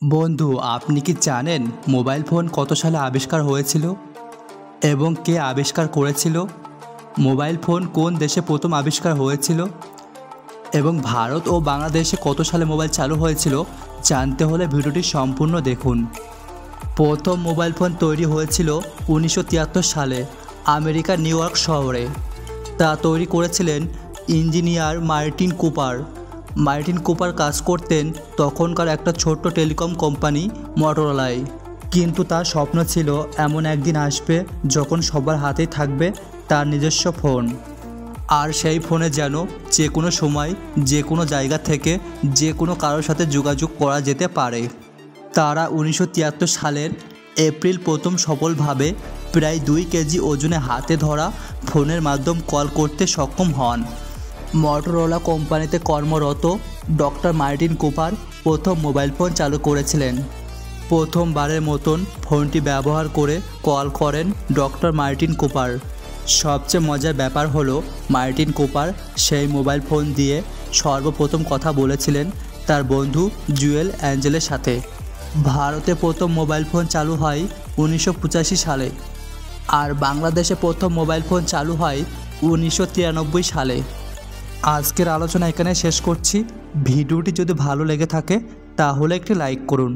বন্ধু, আপনি কি জানেন মোবাইল ফোন কত সালে আবিষ্কার হয়েছিল এবং কে আবিষ্কার করেছিল? মোবাইল ফোন কোন দেশে প্রথম আবিষ্কার হয়েছিল এবং ভারত ও বাংলাদেশে কত সালে মোবাইল চালু হয়েছিল? জানতে হলে ভিডিওটি সম্পূর্ণ দেখুন। প্রথম মোবাইল ফোন তৈরি হয়েছিল 1973 সালে আমেরিকার নিউ ইয়র্ক শহরে। তা তৈরি করেছিলেন engineer Martin Cooper. Martin Cooper কাজ করতেন তখনকার একটা ছোট্ট টেলিকম কোম্পানি মটোরোলায়। কিন্তু তার স্বপ্ন ছিল এমন একদিন আসবে যখন সবার হাতেই থাকবে তার নিজস্ব ফোন, আর সেই ফোনে যেন যে কোনো সময় যে কোনো জায়গা থেকে যে কোনো কারোর সাথে যোগাযোগ করা যেতে পারে। তারা 1973 সালের এপ্রিল প্রথম সফলভাবে প্রায় 2 কেজি ওজনে হাতে ধরা ফোনের মাধ্যমে কল করতে সক্ষম হন। মটোরোলা কোম্পানিতে কর্মরত ডক্টর মার্টিন কুপার প্রথম মোবাইল ফোন চালু করেছিলেন। প্রথমবারের মতন ফোনটি ব্যবহার করে কল করেন ডক্টর মার্টিন কুপার। সবচেয়ে মজার ব্যাপার হলো মার্টিন কুপার সেই মোবাইল ফোন দিয়ে সর্বপ্রথম কথা বলেছিলেন তার বন্ধু জুয়েল অ্যাঞ্জেলের সাথে। ভারতে প্রথম মোবাইল ফোন চালু হয় 1985 সালে, আর বাংলাদেশে প্রথম মোবাইল ফোন চালু হয় 1993 সালে। আজকের আলোচনা এখানে শেষ করছি। ভিডিওটি যদি ভালো লেগে থাকে তাহলে একটি লাইক করুন।